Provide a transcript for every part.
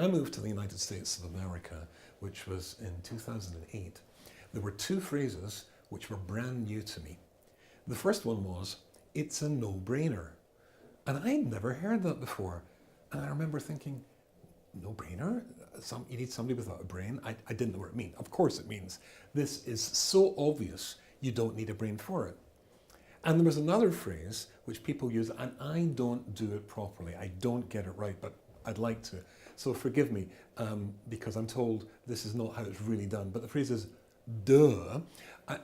I moved to the United States of America, which was in 2008, there were two phrases which were brand new to me. The first one was, "It's a no-brainer." And I'd never heard that before. And I remember thinking, no-brainer? You need somebody without a brain? I didn't know what it meant. Of course it means this is so obvious you don't need a brain for it. And there was another phrase which people use, and I don't do it properly. I don't get it right, but I'd like to. So forgive me, because I'm told this is not how it's really done. But the phrase is, duh.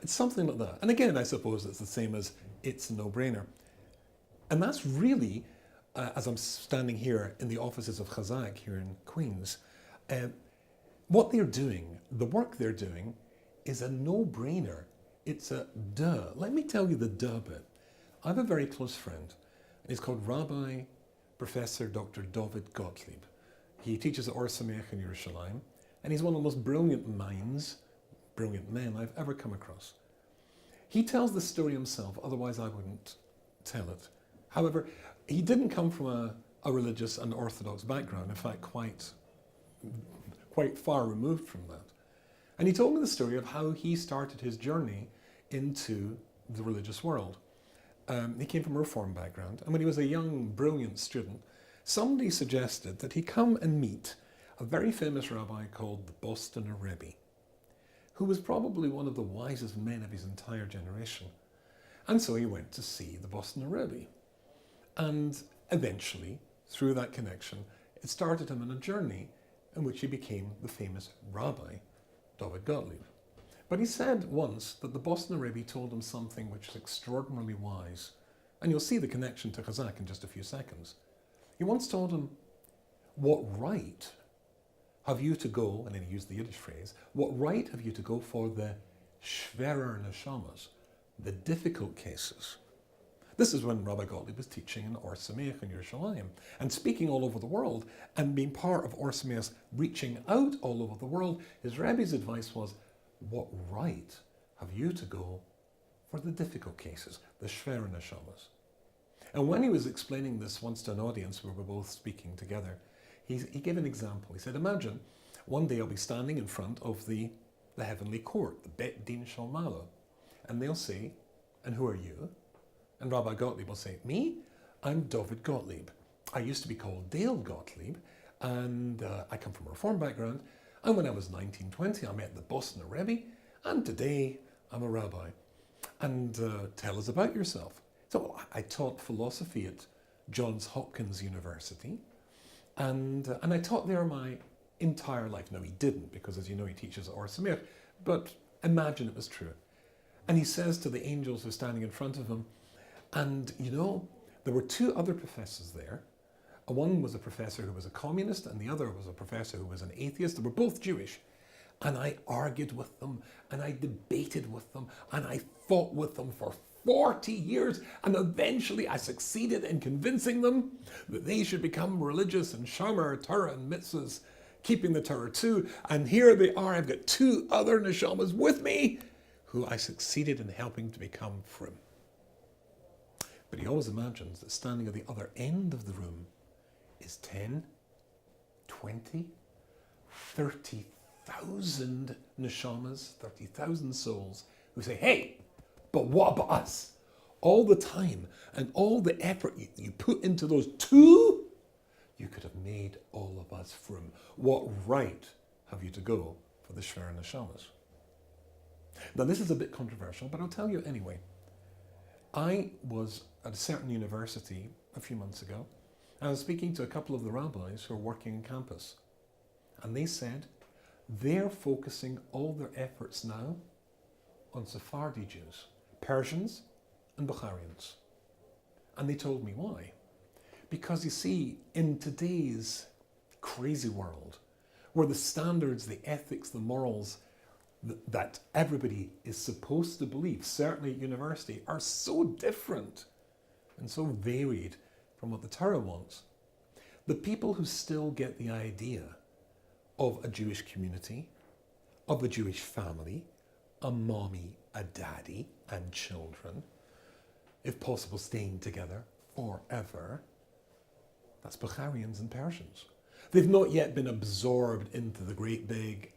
It's something like that. And again, I suppose it's the same as it's a no-brainer. And that's really, as I'm standing here in the offices of Chazaq here in Queens, what they're doing, the work they're doing, is a no-brainer. It's a duh. Let me tell you the duh bit. I have a very close friend, and he's called Rabbi Professor Dr. David Gottlieb. He teaches at Or Sameach in Yerushalayim, and he's one of the most brilliant minds, brilliant men I've ever come across. He tells the story himself, otherwise I wouldn't tell it. However, he didn't come from a religious and orthodox background, in fact quite far removed from that. And he told me the story of how he started his journey into the religious world. He came from a Reform background, and when he was a young, brilliant student, somebody suggested that he come and meet a very famous rabbi called the Boston Rebbe, who was probably one of the wisest men of his entire generation. And so he went to see the Boston Rebbe. And eventually, through that connection, it started him on a journey in which he became the famous Rabbi David Gottlieb. But he said once that the Boston Rebbe told him something which is extraordinarily wise. And you'll see the connection to Chazaq in just a few seconds. He once told him, "What right have you to go," and then he used the Yiddish phrase, "what right have you to go for the schwerer neshamas, the difficult cases?" This is when Rabbi Gottlieb was teaching in Or Sameach in Yerushalayim and speaking all over the world and being part of Or Sameach's reaching out all over the world. His Rebbe's advice was, what right have you to go for the difficult cases, the schwerer neshamas? And when he was explaining this once to an audience where we were both speaking together, he gave an example. He said, imagine one day I'll be standing in front of the heavenly court, the Bet Din Shalmala, and they'll say, "And who are you?" And Rabbi Gottlieb will say, "Me? I'm David Gottlieb. I used to be called Dale Gottlieb, and I come from a Reform background. And when I was 19, 20, I met the Boston Rebbe, and today I'm a rabbi. And tell us about yourself." So I taught philosophy at Johns Hopkins University, and I taught there my entire life. No, he didn't, because as you know, he teaches at Or Sameach, but imagine it was true. And he says to the angels who are standing in front of him, and you know, there were two other professors there. One was a professor who was a communist, and the other was a professor who was an atheist. They were both Jewish. And I argued with them, and I debated with them, and I fought with them for 40 years, and eventually I succeeded in convincing them that they should become religious and shomer Torah and mitzvahs, keeping the Torah too. And here they are, I've got two other neshamas with me who I succeeded in helping to become frum. But he always imagines that standing at the other end of the room is 10, 20, 30,000 neshamas, 30,000 souls who say, "Hey, but what about us? All the time and all the effort you put into those two, you could have made all of us frum. What right have you to go for the schwerer neshamas?" Now this is a bit controversial, but I'll tell you anyway. I was at a certain university a few months ago. I was speaking to a couple of the rabbis who are working on campus. And they said they're focusing all their efforts now on Sephardi Jews, Persians and Bukharians. And they told me why. Because you see, in today's crazy world, where the standards, the ethics, the morals that everybody is supposed to believe, certainly at university, are so different and so varied from what the Torah wants, the people who still get the idea of a Jewish community, of a Jewish family, a mommy, a daddy, and children, if possible staying together forever, that's Bukharians and Persians. They've not yet been absorbed into the great big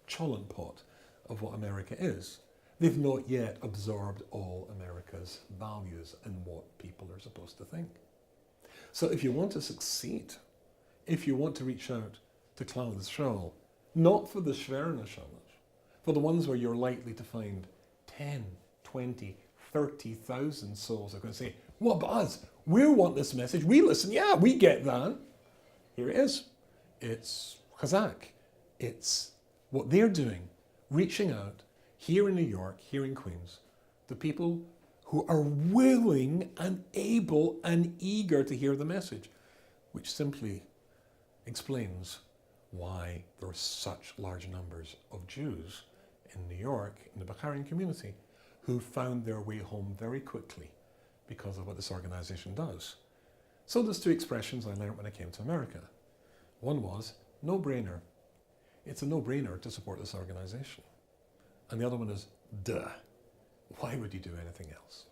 cholent pot of what America is. They've not yet absorbed all America's values and what people are supposed to think. So if you want to succeed, if you want to reach out to Clowes Shawl, not for the Schwerner Shawls, for the ones where you're likely to find 10, 20, 30,000 souls are going to say, what about us? We want this message. We listen. Yeah, we get that. Here it is. It's Chazaq. It's what they're doing, reaching out here in New York, here in Queens, to people who are willing and able and eager to hear the message, which simply explains why there are such large numbers of Jews in New York, in the Bukharian community, who found their way home very quickly because of what this organization does. So there's two expressions I learned when I came to America. One was, no-brainer. It's a no-brainer to support this organization. And the other one is, duh. Why would you do anything else?